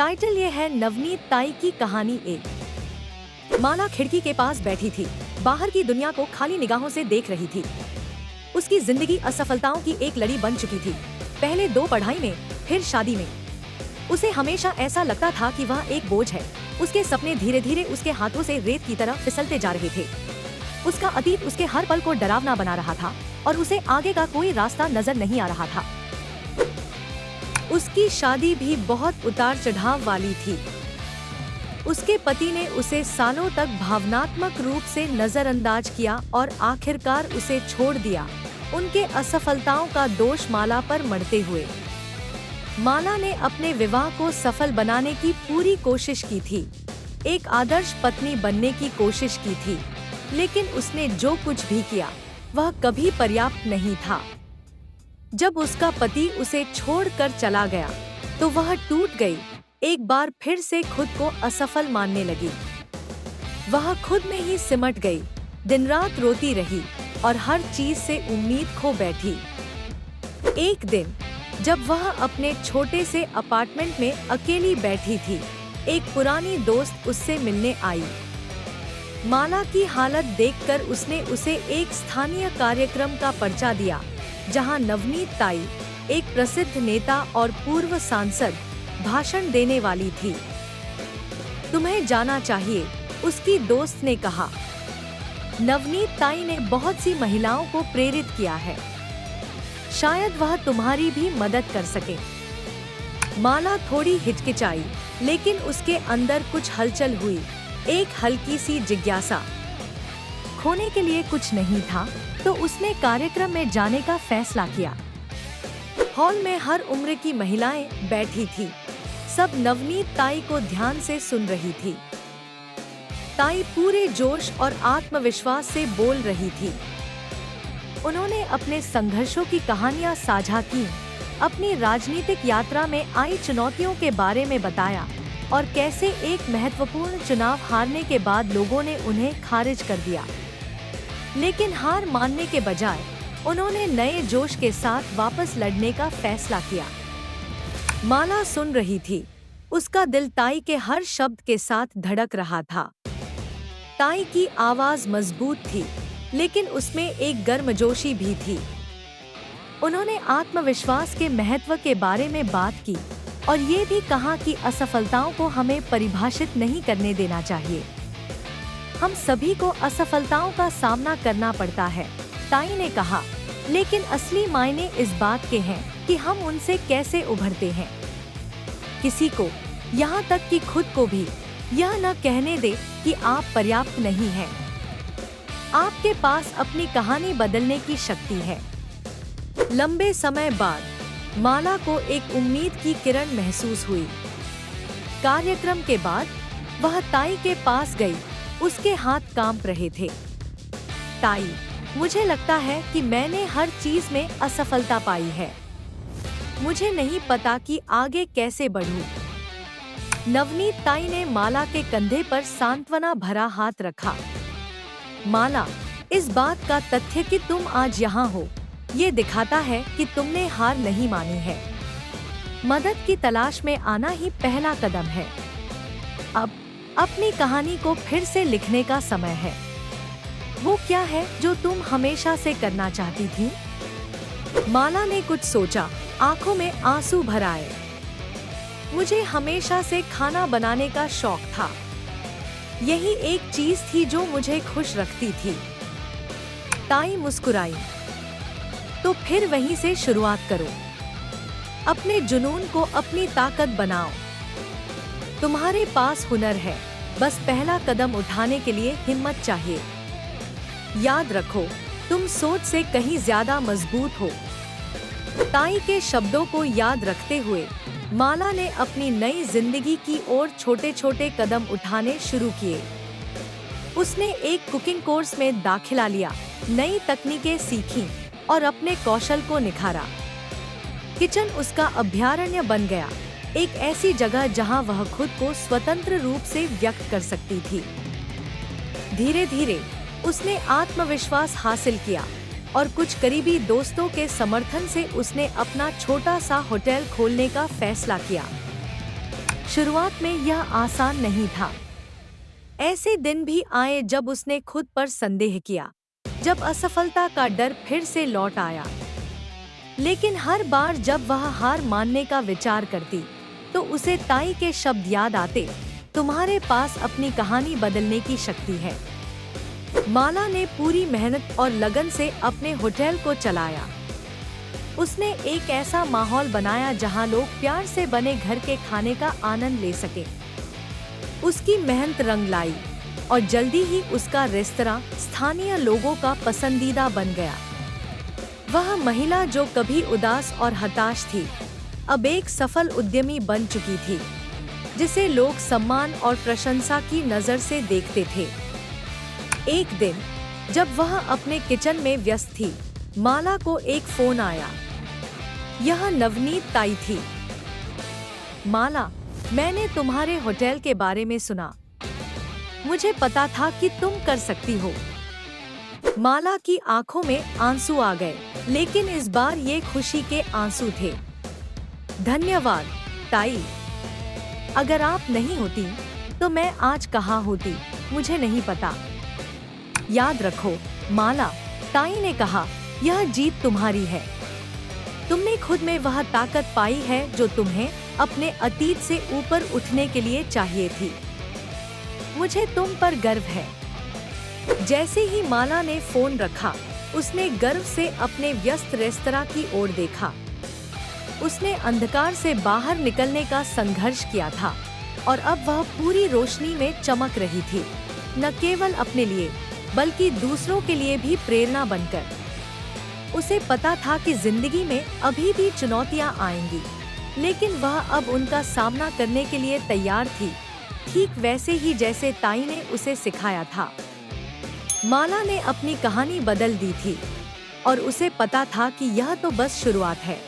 Title ये है नवनीत ताई की कहानी एक। माला खिड़की के पास बैठी थी, बाहर की दुनिया को खाली निगाहों से देख रही थी। उसकी जिंदगी असफलताओं की एक लड़ी बन चुकी थी, पहले 2 पढ़ाई में, फिर शादी में। उसे हमेशा ऐसा लगता था कि वह एक बोझ है। उसके सपने धीरे धीरे उसके हाथों से रेत की तरह फिसलते जा रहे थे। उसका अतीत उसके हर पल को डरावना बना रहा था और उसे आगे का कोई रास्ता नजर नहीं आ रहा था। उसकी शादी भी बहुत उतार चढ़ाव वाली थी। उसके पति ने उसे सालों तक भावनात्मक रूप से नजरअंदाज किया और आखिरकार उसे छोड़ दिया, उनके असफलताओं का दोष माला पर मढ़ते हुए। माला ने अपने विवाह को सफल बनाने की पूरी कोशिश की थी, एक आदर्श पत्नी बनने की कोशिश की थी, लेकिन उसने जो कुछ भी किया वह कभी पर्याप्त नहीं था। जब उसका पति उसे छोड़कर चला गया तो वह टूट गई, एक बार फिर से खुद को असफल मानने लगी। वह खुद में ही सिमट गई, दिन रात रोती रही और हर चीज से उम्मीद खो बैठी। एक दिन जब वह अपने छोटे से अपार्टमेंट में अकेली बैठी थी, एक पुरानी दोस्त उससे मिलने आई। माला की हालत देखकर उसने उसे एक स्थानीय कार्यक्रम का पर्चा दिया, जहां नवनीत ताई, एक प्रसिद्ध नेता और पूर्व सांसद, भाषण देने वाली थी। तुम्हें जाना चाहिए, उसकी दोस्त ने कहा। नवनीत ताई ने बहुत सी महिलाओं को प्रेरित किया है, शायद वह तुम्हारी भी मदद कर सके। माला थोड़ी हिचकिचाई, लेकिन उसके अंदर कुछ हलचल हुई, एक हल्की सी जिज्ञासा। खोने के लिए कुछ नहीं था, तो उसने कार्यक्रम में जाने का फैसला किया। हॉल में हर उम्र की महिलाएं बैठी थी, सब नवनीत ताई को ध्यान से सुन रही थी। ताई पूरे जोश और आत्मविश्वास से बोल रही थी। उन्होंने अपने संघर्षों की कहानियां साझा की, अपनी राजनीतिक यात्रा में आई चुनौतियों के बारे में बताया और कैसे एक महत्वपूर्ण चुनाव हारने के बाद लोगों ने उन्हें खारिज कर दिया। लेकिन हार मानने के बजाय उन्होंने नए जोश के साथ वापस लड़ने का फैसला किया। माला सुन रही थी, उसका दिल ताई के हर शब्द के साथ धड़क रहा था। ताई की आवाज मजबूत थी, लेकिन उसमें एक गर्मजोशी भी थी। उन्होंने आत्मविश्वास के महत्व के बारे में बात की और ये भी कहा कि असफलताओं को हमें परिभाषित नहीं करने देना चाहिए। हम सभी को असफलताओं का सामना करना पड़ता है, ताई ने कहा, लेकिन असली मायने इस बात के हैं कि हम उनसे कैसे उभरते हैं। किसी को, यहाँ तक कि खुद को भी, यह न कहने दे कि आप पर्याप्त नहीं हैं। आपके पास अपनी कहानी बदलने की शक्ति है। लंबे समय बाद माला को एक उम्मीद की किरण महसूस हुई। कार्यक्रम के बाद वह ताई के पास गई, उसके हाथ कांप रहे थे। ताई, मुझे लगता है कि मैंने हर चीज में असफलता पाई है। मुझे नहीं पता कि आगे कैसे बढ़ूं। नवनीत ताई ने माला के कंधे पर सांत्वना भरा हाथ रखा। माला, इस बात का तथ्य कि तुम आज यहाँ हो, ये दिखाता है कि तुमने हार नहीं मानी है। मदद की तलाश में आना ही पहला कदम है। अब अपनी कहानी को फिर से लिखने का समय है। वो क्या है जो तुम हमेशा से करना चाहती थी? माला ने कुछ सोचा, आंखों में आंसू भर आए। मुझे हमेशा से खाना बनाने का शौक था। यही एक चीज थी जो मुझे खुश रखती थी। ताई मुस्कुराई। तो फिर वहीं से शुरुआत करो। अपने जुनून को अपनी ताकत बनाओ। तुम्हारे पास हुनर है, बस पहला कदम उठाने के लिए हिम्मत चाहिए। याद रखो, तुम सोच से कहीं ज्यादा मजबूत हो। ताई के शब्दों को याद रखते हुए माला ने अपनी नई जिंदगी की ओर छोटे छोटे कदम उठाने शुरू किए। उसने एक कुकिंग कोर्स में दाखिला लिया, नई तकनीकें सीखीं और अपने कौशल को निखारा। किचन उसका अभयारण्य बन गया, एक ऐसी जगह जहां वह खुद को स्वतंत्र रूप से व्यक्त कर सकती थी। धीरे धीरे उसने आत्मविश्वास हासिल किया और कुछ करीबी दोस्तों के समर्थन से उसने अपना छोटा सा होटल खोलने का फैसला किया। शुरुआत में यह आसान नहीं था। ऐसे दिन भी आए जब उसने खुद पर संदेह किया, जब असफलता का डर फिर से लौट आया। लेकिन हर बार जब वह हार मानने का विचार करती, तो उसे ताई के शब्द याद आते, तुम्हारे पास अपनी कहानी बदलने की शक्ति है। माला ने पूरी मेहनत और लगन से अपने होटल को चलाया। उसने एक ऐसा माहौल बनाया जहां लोग प्यार से बने घर के खाने का आनंद ले सके। उसकी मेहनत रंग लाई और जल्दी ही उसका रेस्तरां स्थानीय लोगों का पसंदीदा बन गया। वह महिला जो कभी उदास और हताश थी, अब एक सफल उद्यमी बन चुकी थी, जिसे लोग सम्मान और प्रशंसा की नजर से देखते थे। एक दिन जब वह अपने किचन में व्यस्त थी, माला को एक फोन आया। यह नवनीत ताई थी। माला, मैंने तुम्हारे होटल के बारे में सुना। मुझे पता था कि तुम कर सकती हो। माला की आंखों में आंसू आ गए, लेकिन इस बार ये खुशी के आंसू थे। धन्यवाद ताई। अगर आप नहीं होती तो मैं आज कहाँ होती, मुझे नहीं पता। याद रखो माला, ताई ने कहा, यह जीत तुम्हारी है। तुमने खुद में वह ताकत पाई है जो तुम्हें अपने अतीत से ऊपर उठने के लिए चाहिए थी। मुझे तुम पर गर्व है। जैसे ही माला ने फोन रखा, उसने गर्व से अपने व्यस्त रेस्तरां की ओर देखा। उसने अंधकार से बाहर निकलने का संघर्ष किया था और अब वह पूरी रोशनी में चमक रही थी, न केवल अपने लिए बल्कि दूसरों के लिए भी प्रेरणा बनकर। उसे पता था कि जिंदगी में अभी भी चुनौतियां आएंगी, लेकिन वह अब उनका सामना करने के लिए तैयार थी, ठीक वैसे ही जैसे ताई ने उसे सिखाया था। माला ने अपनी कहानी बदल दी थी और उसे पता था कि यह तो बस शुरुआत है।